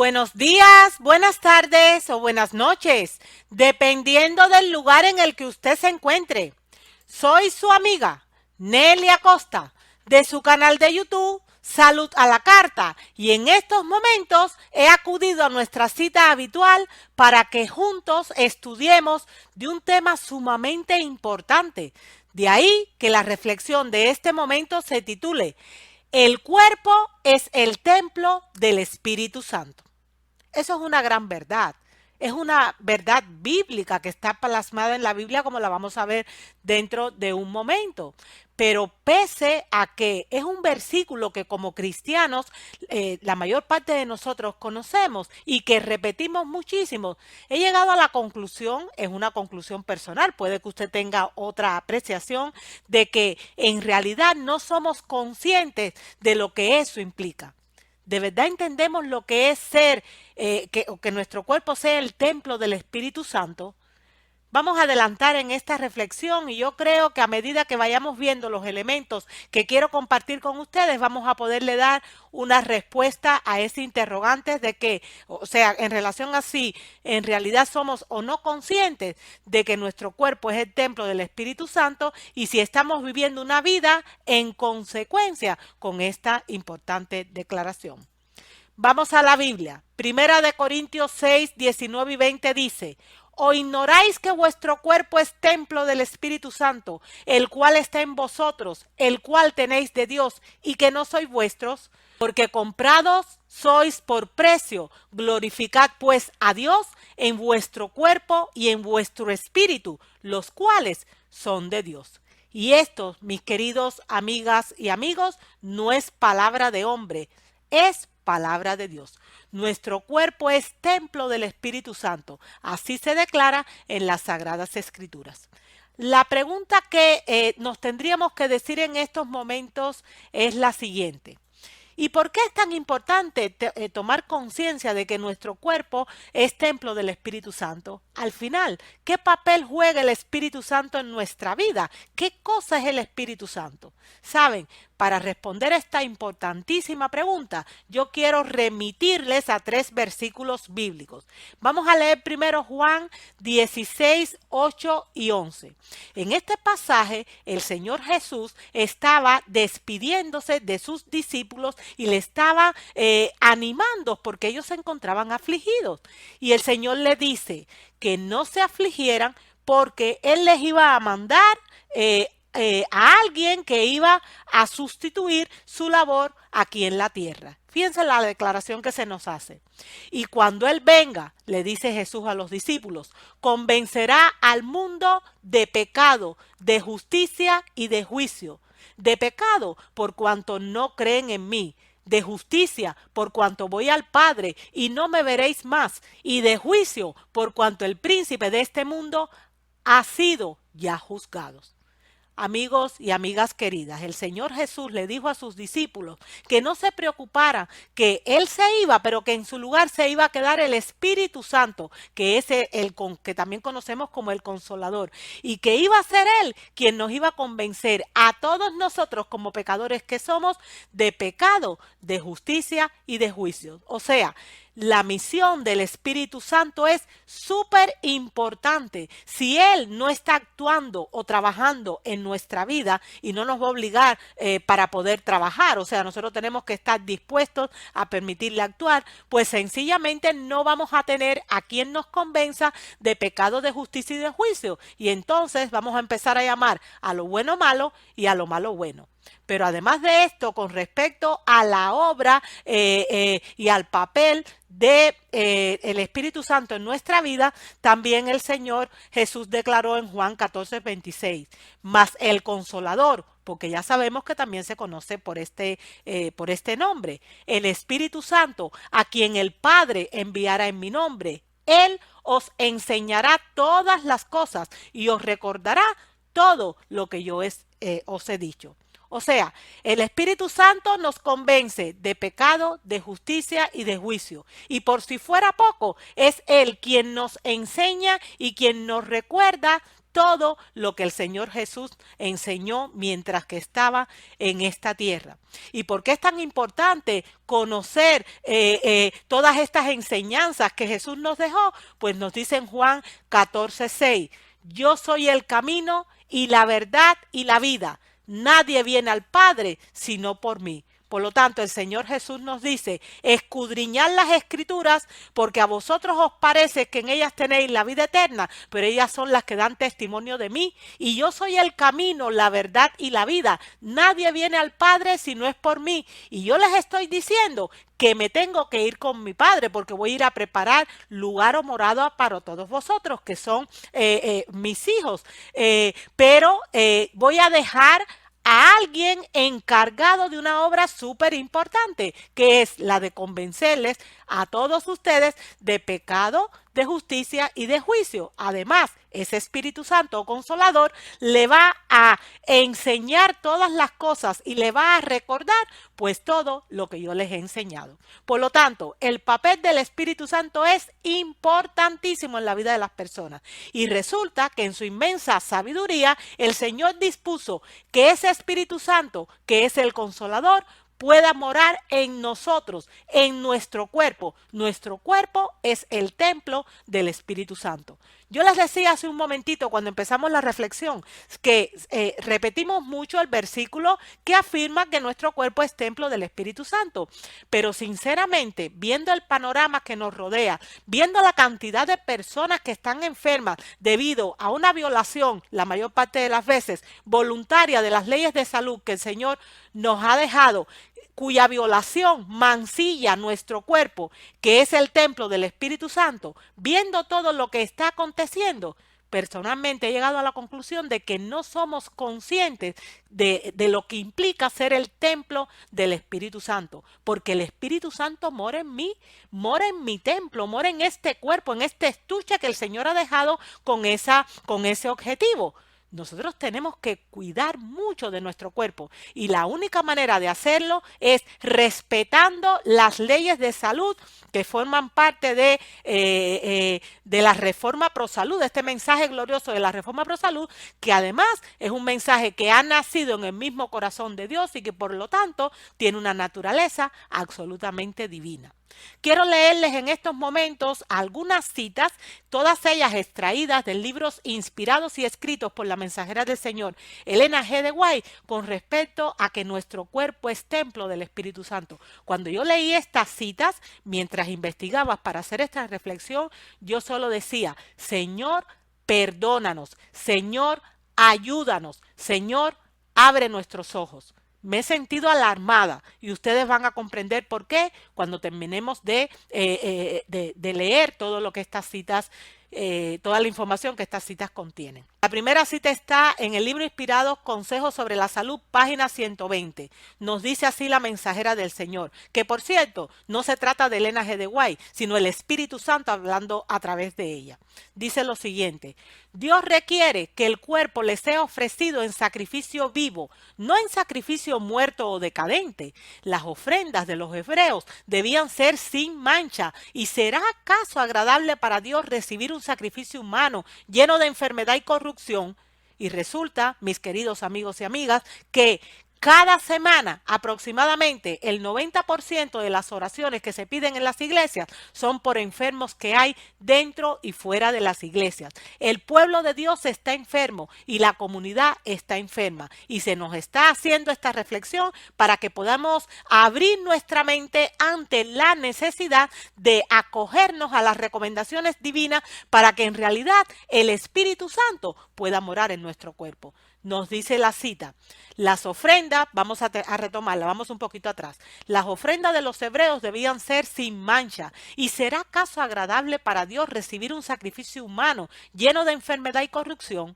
Buenos días, buenas tardes o buenas noches, dependiendo del lugar en el que usted se encuentre. Soy su amiga Nelly Acosta de su canal de YouTube Salud a la Carta y en estos momentos he acudido a nuestra cita habitual para que juntos estudiemos de un tema sumamente importante. De ahí que la reflexión de este momento se titule El cuerpo es el templo del Espíritu Santo. Eso es una gran verdad. Es una verdad bíblica que está plasmada en la Biblia como la vamos a ver dentro de un momento. Pero pese a que es un versículo que como cristianos la mayor parte de nosotros conocemos y que repetimos muchísimo, he llegado a la conclusión, es una conclusión personal, puede que usted tenga otra apreciación, de que en realidad no somos conscientes de lo que eso implica. ¿De verdad entendemos lo que es ser, que nuestro cuerpo sea el templo del Espíritu Santo? Vamos a adelantar en esta reflexión y yo creo que a medida que vayamos viendo los elementos que quiero compartir con ustedes, vamos a poderle dar una respuesta a ese interrogante de que, o sea, en relación a si en realidad somos o no conscientes de que nuestro cuerpo es el templo del Espíritu Santo y si estamos viviendo una vida en consecuencia con esta importante declaración. Vamos a la Biblia. Primera de Corintios 6, 19 y 20 dice, ¿o ignoráis que vuestro cuerpo es templo del Espíritu Santo, el cual está en vosotros, el cual tenéis de Dios, y que no sois vuestros? Porque comprados sois por precio. Glorificad pues a Dios en vuestro cuerpo y en vuestro espíritu, los cuales son de Dios. Y esto, mis queridos amigas y amigos, no es palabra de hombre, es palabra de Dios. Nuestro cuerpo es templo del Espíritu Santo. Así se declara en las Sagradas Escrituras. La pregunta que nos tendríamos que decir en estos momentos es la siguiente. ¿Y por qué es tan importante tomar conciencia de que nuestro cuerpo es templo del Espíritu Santo? Al final, ¿qué papel juega el Espíritu Santo en nuestra vida? ¿Qué cosa es el Espíritu Santo? Saben, para responder esta importantísima pregunta, yo quiero remitirles a 3 versículos bíblicos. Vamos a leer primero Juan 16, 8 y 11. En este pasaje, el Señor Jesús estaba despidiéndose de sus discípulos y le estaba animando porque ellos se encontraban afligidos. Y el Señor le dice que no se afligieran porque Él les iba a mandar a alguien que iba a sustituir su labor aquí en la tierra. Fíjense la declaración que se nos hace. Y cuando Él venga, le dice Jesús a los discípulos, convencerá al mundo de pecado, de justicia y de juicio. De pecado por cuanto no creen en mí, de justicia por cuanto voy al Padre y no me veréis más, y de juicio por cuanto el príncipe de este mundo ha sido ya juzgado. Amigos y amigas queridas, el Señor Jesús le dijo a sus discípulos que no se preocuparan, que Él se iba, pero que en su lugar se iba a quedar el Espíritu Santo, que es que también conocemos como el Consolador, y que iba a ser Él quien nos iba a convencer a todos nosotros como pecadores que somos de pecado, de justicia y de juicio. O sea, la misión del Espíritu Santo es súper importante. Si Él no está actuando o trabajando en nuestra vida y no nos va a obligar para poder trabajar, o sea, nosotros tenemos que estar dispuestos a permitirle actuar, pues sencillamente no vamos a tener a quien nos convenza de pecado, de justicia y de juicio. Y entonces vamos a empezar a llamar a lo bueno malo y a lo malo bueno. Pero además de esto, con respecto a la obra y al papel de el Espíritu Santo en nuestra vida, también el Señor Jesús declaró en Juan 14, 26, mas el Consolador, porque ya sabemos que también se conoce por este nombre, el Espíritu Santo, a quien el Padre enviará en mi nombre, Él os enseñará todas las cosas y os recordará todo lo que yo os he dicho. O sea, el Espíritu Santo nos convence de pecado, de justicia y de juicio. Y por si fuera poco, es Él quien nos enseña y quien nos recuerda todo lo que el Señor Jesús enseñó mientras que estaba en esta tierra. ¿Y por qué es tan importante conocer todas estas enseñanzas que Jesús nos dejó? Pues nos dice en Juan 14:6, yo soy el camino y la verdad y la vida. Nadie viene al Padre sino por mí. Por lo tanto, el Señor Jesús nos dice, escudriñad las Escrituras, porque a vosotros os parece que en ellas tenéis la vida eterna, pero ellas son las que dan testimonio de mí. Y yo soy el camino, la verdad y la vida. Nadie viene al Padre si no es por mí. Y yo les estoy diciendo que me tengo que ir con mi Padre, porque voy a ir a preparar lugar o morada para todos vosotros, que son mis hijos. Pero voy a dejar a alguien encargado de una obra súper importante, que es la de convencerles a todos ustedes de pecado, de justicia y de juicio. Además, ese Espíritu Santo o Consolador le va a enseñar todas las cosas y le va a recordar pues todo lo que yo les he enseñado. Por lo tanto, el papel del Espíritu Santo es importantísimo en la vida de las personas. Y resulta que en su inmensa sabiduría, el Señor dispuso que ese Espíritu Santo, que es el Consolador, pueda morar en nosotros, en nuestro cuerpo. Nuestro cuerpo es el templo del Espíritu Santo. Yo les decía hace un momentito cuando empezamos la reflexión que repetimos mucho el versículo que afirma que nuestro cuerpo es templo del Espíritu Santo. Pero sinceramente, viendo el panorama que nos rodea, viendo la cantidad de personas que están enfermas debido a una violación, la mayor parte de las veces voluntaria, de las leyes de salud que el Señor nos ha dejado, cuya violación mancilla nuestro cuerpo, que es el templo del Espíritu Santo, viendo todo lo que está aconteciendo, personalmente he llegado a la conclusión de que no somos conscientes de lo que implica ser el templo del Espíritu Santo, porque el Espíritu Santo mora en mí, mora en mi templo, mora en este cuerpo, en este estuche que el Señor ha dejado con ese objetivo. Nosotros tenemos que cuidar mucho de nuestro cuerpo y la única manera de hacerlo es respetando las leyes de salud que forman parte de la Reforma Pro Salud, este mensaje glorioso de la Reforma Pro Salud, que además es un mensaje que ha nacido en el mismo corazón de Dios y que por lo tanto tiene una naturaleza absolutamente divina. Quiero leerles en estos momentos algunas citas, todas ellas extraídas de libros inspirados y escritos por la mensajera del Señor, Elena G. de White, con respecto a que nuestro cuerpo es templo del Espíritu Santo. Cuando yo leí estas citas, mientras investigaba para hacer esta reflexión, yo solo decía, Señor, perdónanos, Señor, ayúdanos, Señor, abre nuestros ojos. Me he sentido alarmada y ustedes van a comprender por qué cuando terminemos de leer todo lo que estas citas, toda la información que estas citas contienen. La primera cita está en el libro inspirado Consejos sobre la Salud, página 120. Nos dice así la mensajera del Señor, que por cierto, no se trata de Elena G. de White, sino el Espíritu Santo hablando a través de ella. Dice lo siguiente, Dios requiere que el cuerpo le sea ofrecido en sacrificio vivo, no en sacrificio muerto o decadente. Las ofrendas de los hebreos debían ser sin mancha. ¿Y será acaso agradable para Dios recibir un sacrificio humano lleno de enfermedad y corrupción? Y resulta, mis queridos amigos y amigas, que cada semana aproximadamente el 90% de las oraciones que se piden en las iglesias son por enfermos que hay dentro y fuera de las iglesias. El pueblo de Dios está enfermo y la comunidad está enferma. Y se nos está haciendo esta reflexión para que podamos abrir nuestra mente ante la necesidad de acogernos a las recomendaciones divinas para que en realidad el Espíritu Santo pueda morar en nuestro cuerpo. Nos dice la cita, las ofrendas, vamos a retomarla, vamos un poquito atrás. Las ofrendas de los hebreos debían ser sin mancha. ¿Y será acaso agradable para Dios recibir un sacrificio humano lleno de enfermedad y corrupción?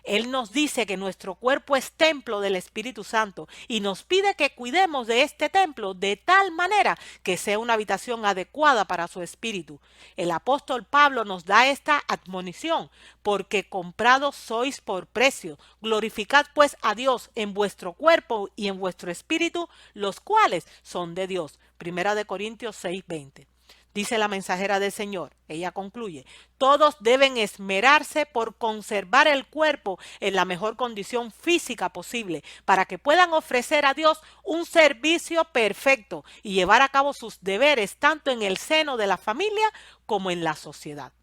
Él nos dice que nuestro cuerpo es templo del Espíritu Santo y nos pide que cuidemos de este templo de tal manera que sea una habitación adecuada para su espíritu. El apóstol Pablo nos da esta admonición, porque comprados sois por precio. Glorificad pues a Dios en vuestro cuerpo y en vuestro espíritu, los cuales son de Dios. Primera de Corintios 6:20. Dice la mensajera del Señor, ella concluye, todos deben esmerarse por conservar el cuerpo en la mejor condición física posible para que puedan ofrecer a Dios un servicio perfecto y llevar a cabo sus deberes tanto en el seno de la familia como en la sociedad.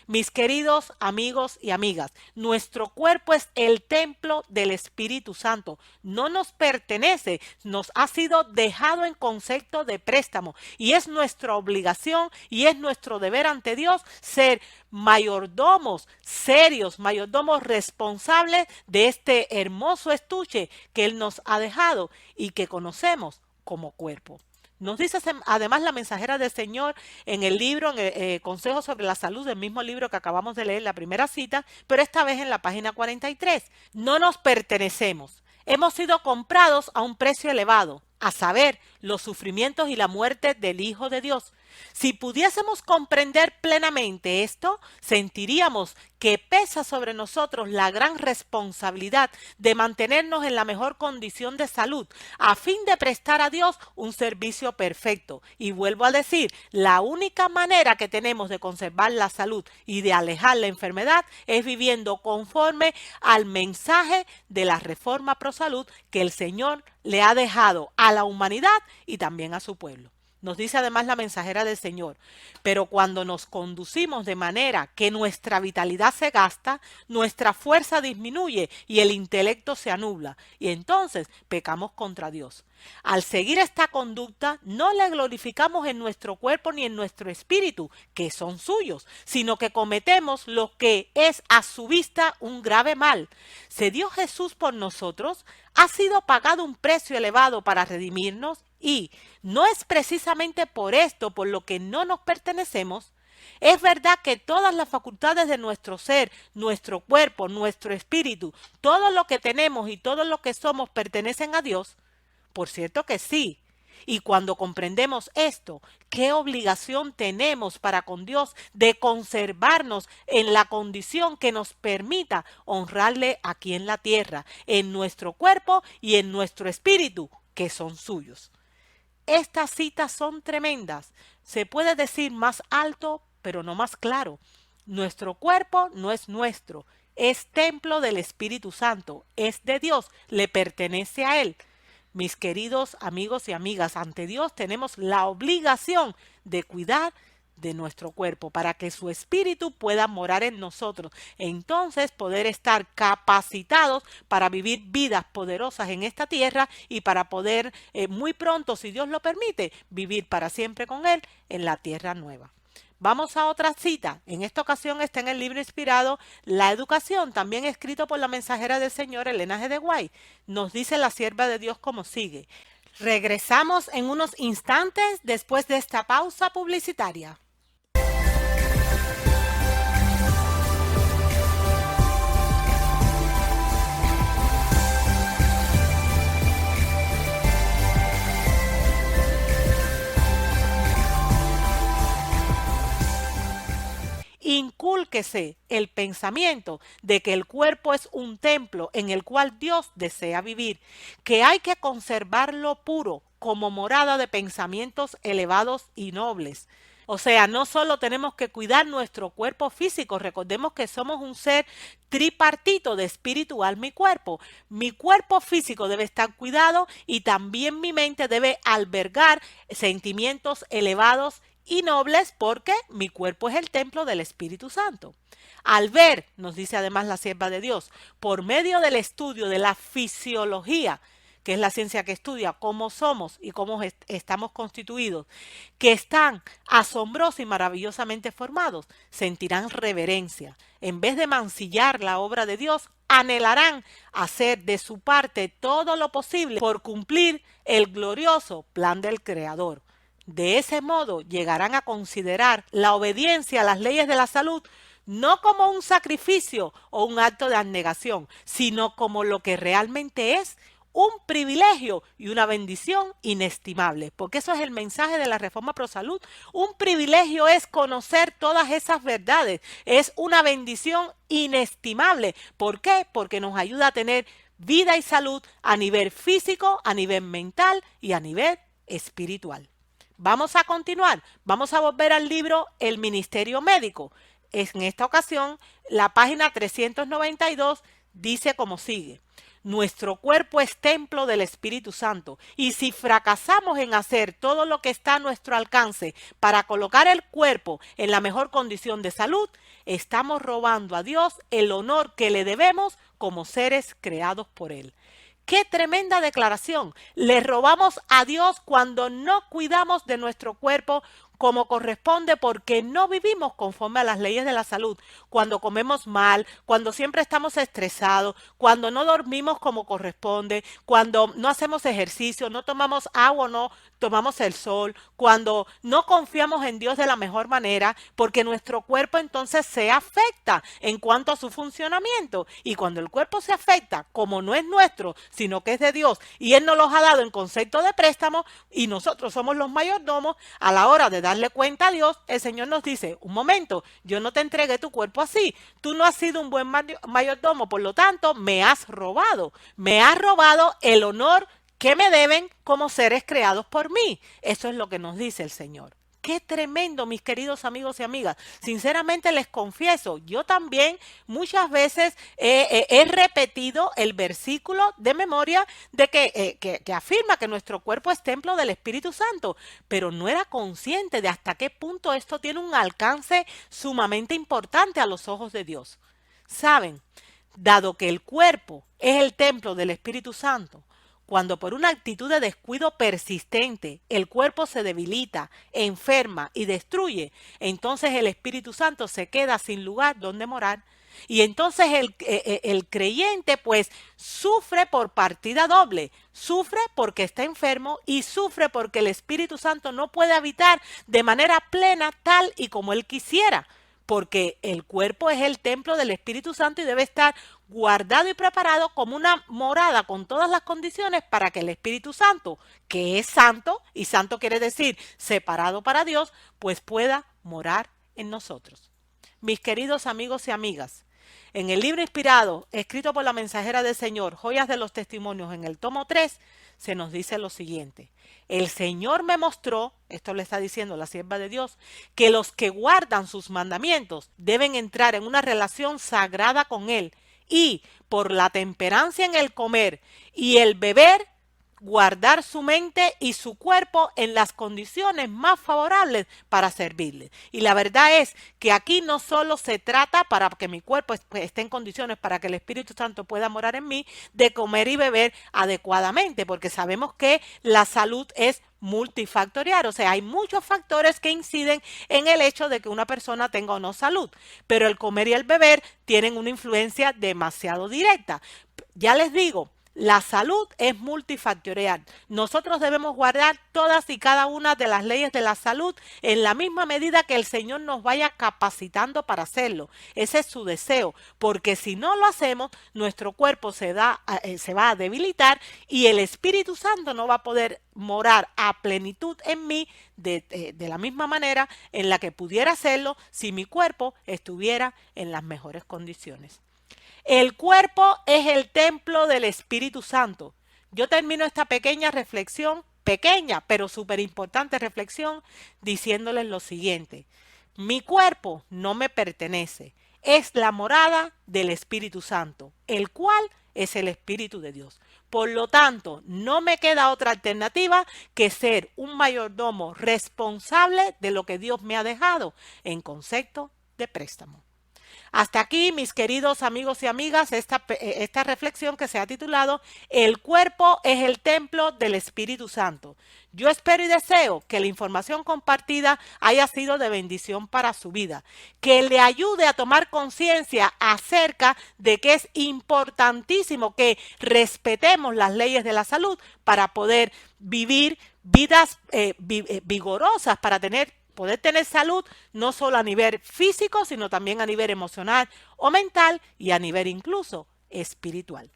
Mis queridos amigos y amigas, nuestro cuerpo es el templo del Espíritu Santo. No nos pertenece, nos ha sido dejado en concepto de préstamo y es nuestra obligación y es nuestro deber ante Dios ser mayordomos serios, mayordomos responsables de este hermoso estuche que Él nos ha dejado y que conocemos como cuerpo. Nos dice además la mensajera del Señor en el libro, en el Consejo sobre la Salud, del mismo libro que acabamos de leer, la primera cita, pero esta vez en la página 43. No nos pertenecemos. Hemos sido comprados a un precio elevado, a saber, los sufrimientos y la muerte del Hijo de Dios. Si pudiésemos comprender plenamente esto, sentiríamos que pesa sobre nosotros la gran responsabilidad de mantenernos en la mejor condición de salud, a fin de prestar a Dios un servicio perfecto. Y vuelvo a decir, la única manera que tenemos de conservar la salud y de alejar la enfermedad es viviendo conforme al mensaje de la reforma pro salud que el Señor le ha dejado a la humanidad y también a su pueblo. Nos dice además la mensajera del Señor, pero cuando nos conducimos de manera que nuestra vitalidad se gasta, nuestra fuerza disminuye y el intelecto se anubla, y entonces pecamos contra Dios. Al seguir esta conducta, no le glorificamos en nuestro cuerpo ni en nuestro espíritu, que son suyos, sino que cometemos lo que es a su vista un grave mal. ¿Se dio Jesús por nosotros? ¿Ha sido pagado un precio elevado para redimirnos? Y no es precisamente por esto por lo que no nos pertenecemos. Es verdad que todas las facultades de nuestro ser, nuestro cuerpo, nuestro espíritu, todo lo que tenemos y todo lo que somos pertenecen a Dios. Por cierto que sí. Y cuando comprendemos esto, ¿qué obligación tenemos para con Dios de conservarnos en la condición que nos permita honrarle aquí en la tierra, en nuestro cuerpo y en nuestro espíritu, que son suyos? Estas citas son tremendas. Se puede decir más alto, pero no más claro. Nuestro cuerpo no es nuestro, es templo del Espíritu Santo, es de Dios, le pertenece a Él. Mis queridos amigos y amigas, ante Dios tenemos la obligación de cuidar de nuestro cuerpo para que su espíritu pueda morar en nosotros. Entonces poder estar capacitados para vivir vidas poderosas en esta tierra y para poder muy pronto, si Dios lo permite, vivir para siempre con Él en la tierra nueva. Vamos a otra cita. En esta ocasión está en el libro inspirado La Educación, también escrito por la mensajera del Señor, Elena G. de White. Nos dice la sierva de Dios como sigue. Regresamos en unos instantes después de esta pausa publicitaria. Incúlquese el pensamiento de que el cuerpo es un templo en el cual Dios desea vivir, que hay que conservarlo puro como morada de pensamientos elevados y nobles. O sea, no solo tenemos que cuidar nuestro cuerpo físico, recordemos que somos un ser tripartito de espíritu, alma y cuerpo. Mi cuerpo físico debe estar cuidado y también mi mente debe albergar sentimientos elevados y nobles porque mi cuerpo es el templo del Espíritu Santo. Al ver, nos dice además la sierva de Dios, por medio del estudio de la fisiología, que es la ciencia que estudia cómo somos y cómo estamos constituidos, que están asombrosos y maravillosamente formados, sentirán reverencia. En vez de mancillar la obra de Dios, anhelarán hacer de su parte todo lo posible por cumplir el glorioso plan del Creador. De ese modo llegarán a considerar la obediencia a las leyes de la salud no como un sacrificio o un acto de abnegación, sino como lo que realmente es un privilegio y una bendición inestimable, porque eso es el mensaje de la Reforma Pro Salud. Un privilegio es conocer todas esas verdades, es una bendición inestimable. ¿Por qué? Porque nos ayuda a tener vida y salud a nivel físico, a nivel mental y a nivel espiritual. Vamos a continuar, vamos a volver al libro El Ministerio Médico. En esta ocasión, la página 392 dice como sigue. Nuestro cuerpo es templo del Espíritu Santo y si fracasamos en hacer todo lo que está a nuestro alcance para colocar el cuerpo en la mejor condición de salud, estamos robando a Dios el honor que le debemos como seres creados por Él. ¡Qué tremenda declaración! Le robamos a Dios cuando no cuidamos de nuestro cuerpo como corresponde porque no vivimos conforme a las leyes de la salud, cuando comemos mal, cuando siempre estamos estresados, cuando no dormimos como corresponde, cuando no hacemos ejercicio, no tomamos agua, no tomamos el sol, cuando no confiamos en Dios de la mejor manera, porque nuestro cuerpo entonces se afecta en cuanto a su funcionamiento. Y cuando el cuerpo se afecta, como no es nuestro, sino que es de Dios, y Él nos los ha dado en concepto de préstamo, y nosotros somos los mayordomos, a la hora de darle cuenta a Dios, el Señor nos dice, un momento, yo no te entregué tu cuerpo así, tú no has sido un buen mayordomo, por lo tanto, me has robado el honor que me deben como seres creados por mí. Eso es lo que nos dice el Señor. Qué tremendo, mis queridos amigos y amigas. Sinceramente les confieso, yo también muchas veces he repetido el versículo de memoria de que afirma que nuestro cuerpo es templo del Espíritu Santo, pero no era consciente de hasta qué punto esto tiene un alcance sumamente importante a los ojos de Dios. ¿Saben? Dado que el cuerpo es el templo del Espíritu Santo, cuando por una actitud de descuido persistente el cuerpo se debilita, enferma y destruye, entonces el Espíritu Santo se queda sin lugar donde morar. Y entonces el creyente pues sufre por partida doble, sufre porque está enfermo y sufre porque el Espíritu Santo no puede habitar de manera plena tal y como él quisiera, porque el cuerpo es el templo del Espíritu Santo y debe estar guardado y preparado como una morada con todas las condiciones para que el Espíritu Santo, que es santo, y santo quiere decir separado para Dios, pues pueda morar en nosotros. Mis queridos amigos y amigas, en el libro inspirado, escrito por la mensajera del Señor, Joyas de los Testimonios, en el tomo 3, se nos dice lo siguiente. El Señor me mostró, esto le está diciendo la sierva de Dios, que los que guardan sus mandamientos deben entrar en una relación sagrada con Él y, por la temperancia en el comer y el beber, guardar su mente y su cuerpo en las condiciones más favorables para servirle. Y la verdad es que aquí no solo se trata para que mi cuerpo esté en condiciones para que el Espíritu Santo pueda morar en mí, de comer y beber adecuadamente, porque sabemos que la salud es multifactorial, o sea, hay muchos factores que inciden en el hecho de que una persona tenga o no salud, pero el comer y el beber tienen una influencia demasiado directa. Ya les digo, la salud es multifactorial. Nosotros debemos guardar todas y cada una de las leyes de la salud en la misma medida que el Señor nos vaya capacitando para hacerlo. Ese es su deseo, porque si no lo hacemos, nuestro cuerpo se va a debilitar y el Espíritu Santo no va a poder morar a plenitud en mí de la misma manera en la que pudiera hacerlo si mi cuerpo estuviera en las mejores condiciones. El cuerpo es el templo del Espíritu Santo. Yo termino esta pequeña reflexión, pequeña pero súper importante reflexión, diciéndoles lo siguiente. Mi cuerpo no me pertenece, es la morada del Espíritu Santo, el cual es el Espíritu de Dios. Por lo tanto, no me queda otra alternativa que ser un mayordomo responsable de lo que Dios me ha dejado en concepto de préstamo. Hasta aquí, mis queridos amigos y amigas, esta reflexión que se ha titulado El cuerpo es el templo del Espíritu Santo. Yo espero y deseo que la información compartida haya sido de bendición para su vida, que le ayude a tomar conciencia acerca de que es importantísimo que respetemos las leyes de la salud para poder vivir vidas vigorosas, para poder tener salud no solo a nivel físico, sino también a nivel emocional o mental y a nivel incluso espiritual.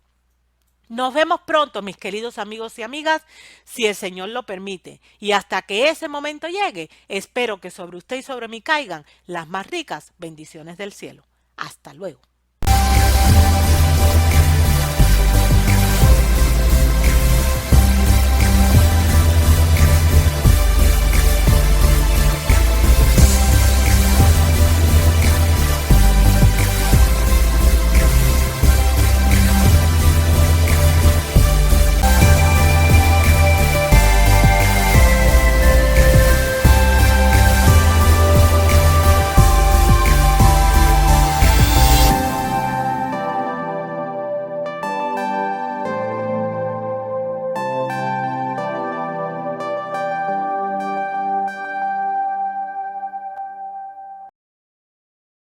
Nos vemos pronto, mis queridos amigos y amigas, si el Señor lo permite. Y hasta que ese momento llegue, espero que sobre usted y sobre mí caigan las más ricas bendiciones del cielo. Hasta luego.